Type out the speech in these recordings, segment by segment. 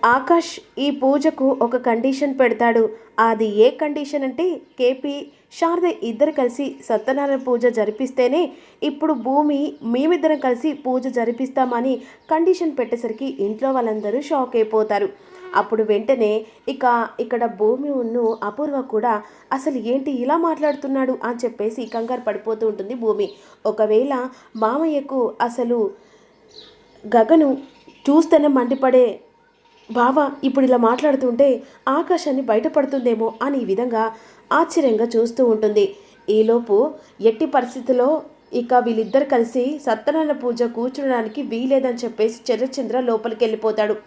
ఆకాష్ ఈ పూజకు ఒక కండిషన్ పెడతాడు. అది ఏ కండిషన్ అంటే కేపీ శారద ఇద్దరు కలిసి సత్యనారాయణ పూజ జరిపిస్తేనే ఇప్పుడు భూమి మేమిద్దరం కలిసి పూజ జరిపిస్తామని కండిషన్ పెట్టేసరికి ఇంట్లో వాళ్ళందరూ షాక్ అయిపోతారు. అప్పుడు వెంటనే ఇక్కడ భూమి ఉన్ను అపూర్వ కూడా అసలు ఏంటి ఇలా మాట్లాడుతున్నాడు అని చెప్పేసి కంగారు పడిపోతూ ఉంటుంది భూమి. ఒకవేళ మామయ్యకు అసలు గగను చూస్తేనే మండిపడే బావ ఇప్పుడు ఇలా మాట్లాడుతుంటే ఆకాశాన్ని బయటపడుతుందేమో అని ఈ విధంగా ఆశ్చర్యంగా చూస్తూ ఉంటుంది. ఈలోపు ఎట్టి పరిస్థితిలో వీళ్ళిద్దరు కలిసి సత్యనారాయణ పూజ కూర్చోడానికి వీలేదని చెప్పేసి చంద్ర లోపలికి వెళ్ళిపోతాడు.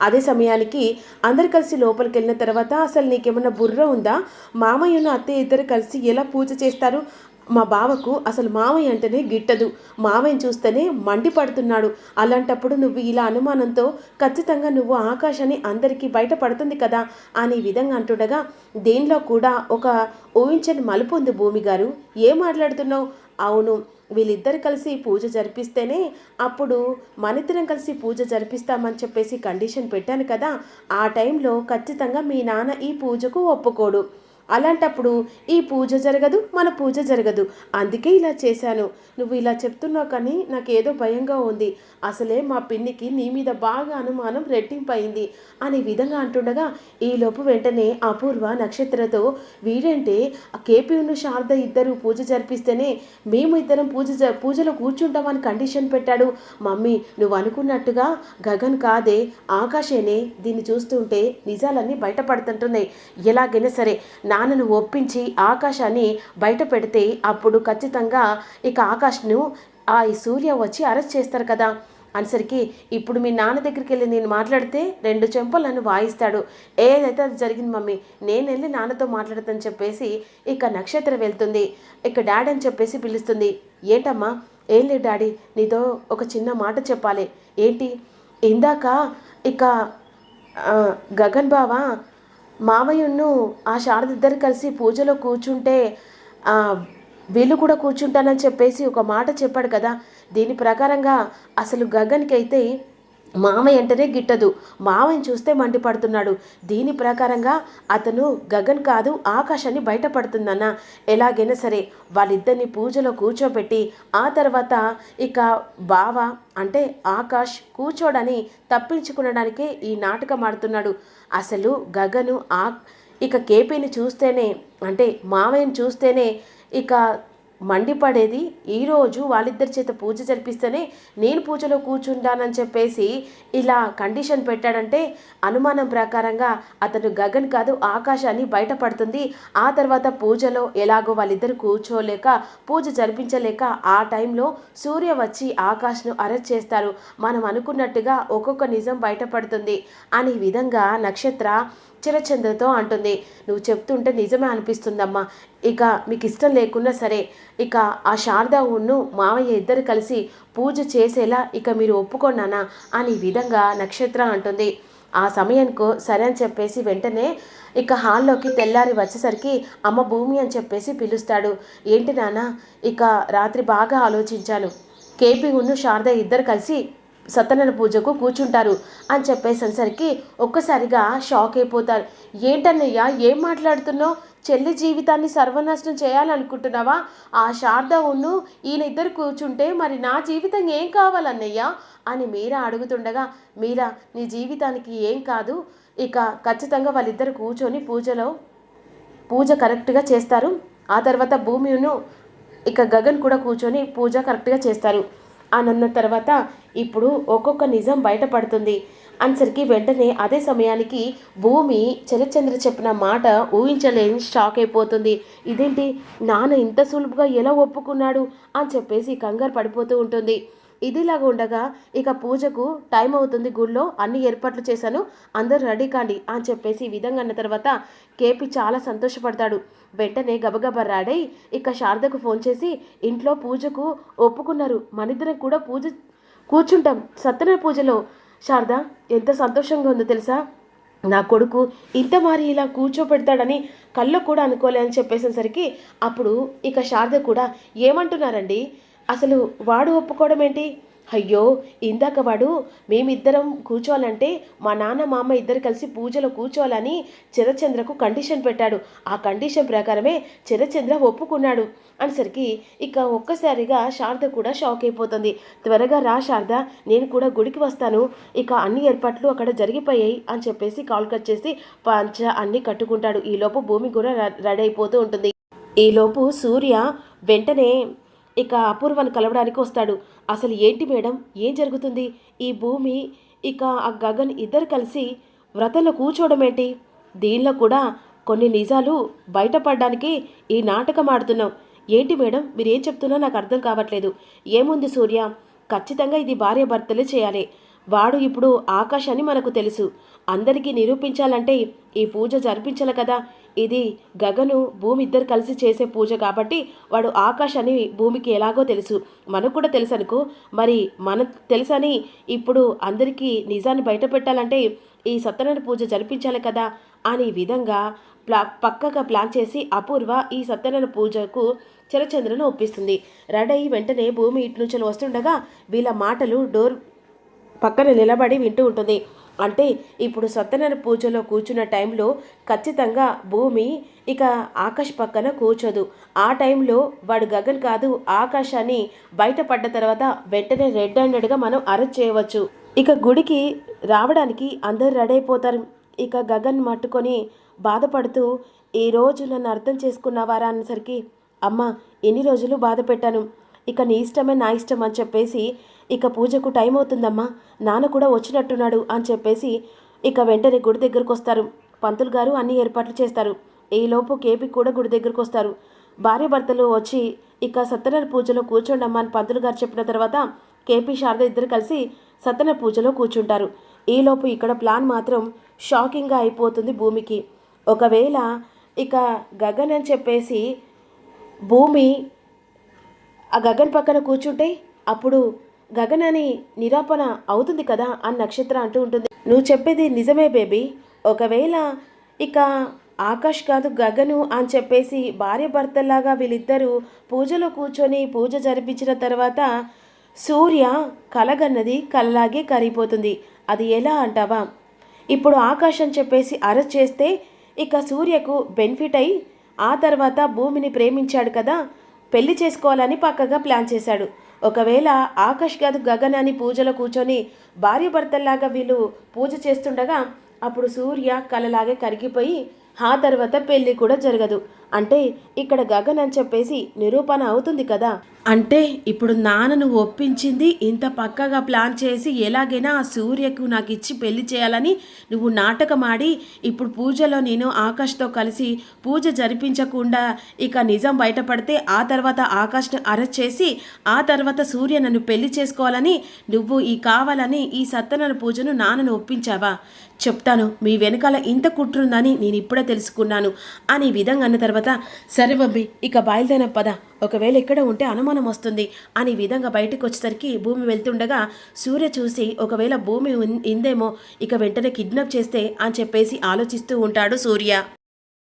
అదే సమయానికి అందరు కలిసి లోపలికి వెళ్ళిన తర్వాత అసలు నీకేమన్నా బుర్ర ఉందా, మామయ్యను అత్తయ్య ఇద్దరు కలిసి ఎలా పూజ చేస్తారు, మా బావకు అసలు మామయ్య అంటేనే గిట్టదు, మామయ్యని చూస్తేనే మండిపడుతున్నాడు, అలాంటప్పుడు నువ్వు ఇలా అనుమానంతో ఖచ్చితంగా నువ్వు ఆకాశాన్ని అందరికీ బయటపడుతుంది కదా అని విధంగా అంటుండగా దేనిలో కూడా ఒక ఊహించని మలుపు ఉంది. భూమి గారు ఏం మాట్లాడుతున్నావు? అవును, వీళ్ళిద్దరు కలిసి పూజ జరిపిస్తేనే అప్పుడు మనిద్దరం కలిసి పూజ జరిపిస్తామని చెప్పేసి కండిషన్ పెట్టాను కదా, ఆ టైంలో ఖచ్చితంగా మీ నాన్న ఈ పూజకు ఒప్పుకోడు, అలాంటప్పుడు ఈ పూజ జరగదు, మన పూజ జరగదు, అందుకే ఇలా చేశాను. నువ్వు ఇలా చెప్తున్నావు కానీ నాకేదో భయంగా ఉంది, అసలే మా పిన్నికి నీ మీద బాగా అనుమానం రెట్టింపయింది అనే విధంగా అంటుండగా ఈలోపు వెంటనే అపూర్వ నక్షత్రతో వీడంటే కేపీను శారద ఇద్దరు పూజ జరిపిస్తేనే మేము ఇద్దరం పూజలో కూర్చుంటామని కండిషన్ పెట్టాడు. మమ్మీ నువ్వు అనుకున్నట్టుగా గగన్ కాదే ఆకాశేనే, దీన్ని చూస్తుంటే నిజాలన్నీ బయటపడుతుంటున్నాయి, ఎలాగైనా సరే నాన్నను ఒప్పించి ఆకాశాన్ని బయట పెడితే అప్పుడు ఖచ్చితంగా ఆకాష్ను ఈ సూర్య వచ్చి అరెస్ట్ చేస్తారు కదా అనేసరికి ఇప్పుడు మీ నాన్న దగ్గరికి వెళ్ళి నేను మాట్లాడితే 2 చెంపలు నన్ను వాయిస్తాడు, ఏదైతే అది జరిగింది మమ్మీ, నేను వెళ్ళి నాన్నతో మాట్లాడతాను చెప్పేసి నక్షత్ర వెళ్తుంది. డాడీ అని చెప్పేసి పిలుస్తుంది. ఏంటమ్మా? ఏం లేదు డాడీ, నీతో ఒక చిన్న మాట చెప్పాలి. ఏంటి? ఇందాక గగన్ బావ మామయ్యను ఆ శారద ఇద్దరు కలిసి పూజలో కూర్చుంటే వీళ్ళు కూడా కూర్చుంటానని చెప్పేసి ఒక మాట చెప్పాడు కదా, దీని ప్రకారంగా అసలు గగన్కి అయితే మామయ్య అంటేనే గిట్టదు, మామయ్యని చూస్తే మండిపడుతున్నాడు, దీని ప్రకారంగా అతను గగన్ కాదు ఆకాశాన్ని బయటపడుతుందన్న, ఎలాగైనా సరే వాళ్ళిద్దరిని పూజలో కూర్చోబెట్టి ఆ తర్వాత బావ అంటే ఆకాష్ కూర్చోడని తప్పించుకునడానికే ఈ నాటకం ఆడుతున్నాడు. అసలు గగను కేపీని చూస్తేనే అంటే మామయ్యని చూస్తేనే మండిపడేది, ఈరోజు వాళ్ళిద్దరి చేత పూజ జరిపిస్తేనే నేను పూజలో కూర్చుంటానని చెప్పేసి ఇలా కండిషన్ పెట్టాడంటే అనుమానం ప్రకారంగా అతను గగన్ కాదు ఆకాశాన్ని బయటపడుతుంది. ఆ తర్వాత పూజలో ఎలాగో వాళ్ళిద్దరు కూర్చోలేక పూజ జరిపించలేక ఆ టైంలో సూర్య వచ్చి ఆకాష్ను అరెస్ట్ చేస్తారు, మనం అనుకున్నట్టుగా ఒక్కొక్క నిజం బయటపడుతుంది అని విధంగా నక్షత్ర చిరచంద్రతో అంటుంది. నువ్వు చెప్తుంటే నిజమే అనిపిస్తుందమ్మా, మీకు ఇష్టం లేకున్నా సరే ఆ శారదావును మామయ్య ఇద్దరు కలిసి పూజ చేసేలా మీరు ఒప్పుకోన్నానా అని విధంగా నక్షత్ర అంటుంది. ఆ సమయానికి సరే అని చెప్పేసి వెంటనే హాల్లోకి తెల్లారి వచ్చేసరికి అమ్మ భూమి అని చెప్పేసి పిలుస్తాడు. ఏంటి నాన్న? రాత్రి బాగా ఆలోచించాను, కేపీ ఉన్ను శారద ఇద్దరు కలిసి సత్యనారాయణ పూజకు కూర్చుంటారు అని చెప్పేసరికి ఒక్కసారిగా షాక్ అయిపోతారు. ఏంటన్నయ్యా ఏం మాట్లాడుతున్నావు? చెల్లి జీవితాన్ని సర్వనాశనం చేయాలనుకుంటున్నావా? ఆ శారద ఉన్ను ఈయన ఇద్దరు కూర్చుంటే మరి నా జీవితం ఏం కావాలన్నయ్యా అని మీరా అడుగుతుండగా, మీరా నీ జీవితానికి ఏం కాదు, ఖచ్చితంగా వాళ్ళిద్దరు కూర్చొని పూజ కరెక్ట్గా చేస్తారు, ఆ తర్వాత భూమిను గగన్ కూడా కూర్చొని పూజ కరెక్ట్గా చేస్తారు అని అన్న తర్వాత ఇప్పుడు ఒక్కొక్క నిజం బయటపడుతుంది అనేసరికి వెంటనే అదే సమయానికి భూమి చరచంద్ర చెప్పిన మాట ఊహించలేని షాక్ అయిపోతుంది. ఇదేంటి నాన్న ఇంత సులువుగా ఎలా ఒప్పుకున్నాడు అని చెప్పేసి కంగారు పడిపోతూ ఉంటుంది. ఇదిలాగా ఉండగా పూజకు టైం అవుతుంది, గుళ్ళో అన్ని ఏర్పాట్లు చేశాను, అందరూ రెడీ కాండి అని చెప్పేసి ఈ విధంగా అన్న తర్వాత కేపీ చాలా సంతోషపడతాడు. వెంటనే గబగబా రాడై శారదకు ఫోన్ చేసి ఇంట్లో పూజకు ఒప్పుకున్నారు, మనిద్దరం కూడా కూర్చుంటాం సత్యనారాయణ పూజలో. శారద ఎంత సంతోషంగా ఉందో తెలుసా, నా కొడుకు ఇంత మారి ఇలా కూర్చోపెడతాడని కల్లో కూడా అనుకోలే అని చెప్పేసేసరికి అప్పుడు శారద కూడా ఏమంటున్నారండి, అసలు వాడు ఒప్పుకోవడం ఏంటి, అయ్యో! ఇందాక వాడు మేమిద్దరం కూర్చోవాలంటే మా నాన్న, మా అమ్మ ఇద్దరు కలిసి పూజలో కూర్చోవాలని శరత్చంద్రకు కండిషన్ పెట్టాడు. ఆ కండిషన్ ప్రకారమే శరత్చంద్ర ఒప్పుకున్నాడు అనేసరికి ఇక ఒక్కసారిగా శారద కూడా షాక్ అయిపోతుంది. త్వరగా రా శారద, నేను కూడా గుడికి వస్తాను. ఇక అన్ని ఏర్పాట్లు అక్కడ జరిగిపోయాయి అని చెప్పేసి కాల్ కట్ చేసి పంచ అన్నీ కట్టుకుంటాడు. ఈలోపు భూమి కూడా రెడీ అయిపోతూ ఉంటుంది. ఈలోపు సూర్య వెంటనే ఇక అపూర్వను కలవడానికి వస్తాడు. అసలు ఏంటి మేడం, ఏం జరుగుతుంది? ఈ భూమి ఇక ఆ గగన్ ఇద్దరు కలిసి వ్రతంలో కూర్చోవడం ఏంటి? దీనిలో కూడా కొన్ని నిజాలు బయటపడడానికి ఈ నాటకం ఆడుతున్నాం. ఏంటి మేడం, మీరేం చెప్తున్నా నాకు అర్థం కావట్లేదు. ఏముంది సూర్య, ఖచ్చితంగా ఇది భార్యాభర్తలే చేయాలి. వాడు ఇప్పుడు ఆకాష్ అని మనకు తెలుసు. అందరికీ నిరూపించాలంటే ఈ పూజ జరిపించాలి కదా. ఇది గగను భూమి ఇద్దరు కలిసి చేసే పూజ కాబట్టి వాడు ఆకాష్ అని భూమికి ఎలాగో తెలుసు, మనకు కూడా తెలుసు అనుకో. మరి మనకు తెలుసని ఇప్పుడు అందరికీ నిజాన్ని బయట పెట్టాలంటే ఈ సత్యనారాయణ పూజ జరిపించాలి కదా అని విధంగా పక్కగా ప్లాన్ చేసి అపూర్వ ఈ సత్యనారాయణ పూజకు శరచంద్రను ఒప్పిస్తుంది. రెడీ వెంటనే భూమి ఇటు నుంచి వస్తుండగా వీళ్ళ మాటలు డోర్ పక్కన నిలబడి వింటూ ఉంటుంది. అంటే ఇప్పుడు సత్యనారాయణ పూజలో కూర్చున్న టైంలో ఖచ్చితంగా భూమి ఇక ఆకాష్ పక్కన కూర్చోదు. ఆ టైంలో వాడు గగన్ కాదు ఆకాష్ అని బయటపడ్డ తర్వాత వెంటనే రెడ్ హ్యాండెడ్గా మనం అరెస్ట్ చేయవచ్చు. ఇక గుడికి రావడానికి అందరు రెడీ అయిపోతారు. ఇక గగన్ మట్టుకొని బాధపడుతూ ఈరోజు నన్ను అర్థం చేసుకున్నావారా అనేసరికి, అమ్మ ఎన్ని రోజులు బాధ పెట్టాను, ఇక నీ ఇష్టమే నా ఇష్టం అని చెప్పేసి ఇక పూజకు టైం అవుతుందమ్మా, నాన్న కూడా వచ్చినట్టున్నాడు అని చెప్పేసి ఇక వెంటనే గుడి దగ్గరకు వస్తారు. పంతులు గారు అన్ని ఏర్పాట్లు చేస్తారు. ఈలోపు కేపీ కూడా గుడి దగ్గరకు వస్తారు. భార్యాభర్తలు వచ్చి ఇక సత్యనారాయణ పూజలో కూర్చోండమ్మా అని పంతులు గారు చెప్పిన తర్వాత కేపీ శారద ఇద్దరు కలిసి సత్యనారాయణ పూజలో కూర్చుంటారు. ఈలోపు ఇక్కడ ప్లాన్ మాత్రం షాకింగ్గా అయిపోతుంది భూమికి. ఒకవేళ ఇక గగన్ అని చెప్పేసి భూమి ఆ గగన్ పక్కన కూర్చుంటే అప్పుడు గగన్ అని నిరూపణ అవుతుంది కదా అని నక్షత్ర అంటూ ఉంటుంది. నువ్వు చెప్పేది నిజమే బేబీ. ఒకవేళ ఇక ఆకాష్ కాదు గగను అని చెప్పేసి భార్యాభర్తల్లాగా వీళ్ళిద్దరూ పూజలో కూర్చొని పూజ జరిపించిన తర్వాత సూర్య కలగన్నది కలలాగే కరిగిపోతుంది. అది ఎలా అంటావా? ఇప్పుడు ఆకాష్ అని చెప్పేసి అరెస్ట్ చేస్తే ఇక సూర్యకు బెనిఫిట్ అయి ఆ తర్వాత భూమిని ప్రేమించాడు కదా, పెళ్లి చేసుకోవాలని పక్కగా ప్లాన్ చేశాడు. ఒకవేళ ఆకాష్ కాదు గగన్ అని పూజలో కూర్చొని భార్యాభర్తల్లాగా వీళ్ళు పూజ చేస్తుండగా అప్పుడు సూర్య కలలాగే కరిగిపోయి ఆ తర్వాత పెళ్ళి కూడా జరగదు. అంటే ఇక్కడ గగన్ అని చెప్పేసి నిరూపణ అవుతుంది కదా. అంటే ఇప్పుడు నాన్నను ఒప్పించింది ఇంత పక్కగా ప్లాన్ చేసి ఎలాగైనా ఆ సూర్యకు నాకు ఇచ్చి పెళ్లి చేయాలని నువ్వు నాటకం ఆడి ఇప్పుడు పూజలో నేను ఆకాష్తో కలిసి పూజ జరిపించకుండా ఇక నిజం బయటపడితే ఆ తర్వాత ఆకాష్ను అరెస్ట్ చేసి ఆ తర్వాత సూర్య నన్ను పెళ్లి చేసుకోవాలని నువ్వు కావాలని ఈ సత్యనారాయణ పూజను నాన్నను ఒప్పించావా? చెప్తాను, మీ వెనకాల ఇంత కుట్రుందని నేను ఇప్పుడే తెలుసుకున్నాను అని విధంగా అన్న తర్వాత సరే మమ్మీ ఇక బయలుదేరిన పద, ఒకవేళ ఇక్కడ ఉంటే అనుమానం వస్తుంది అని విధంగా బయటకు వచ్చేసరికి భూమి వెళ్తుండగా సూర్య చూసి ఒకవేళ భూమి ఇందేమో ఇక వెంటనే కిడ్నాప్ చేస్తే అని చెప్పేసి ఆలోచిస్తూ ఉంటాడు సూర్య.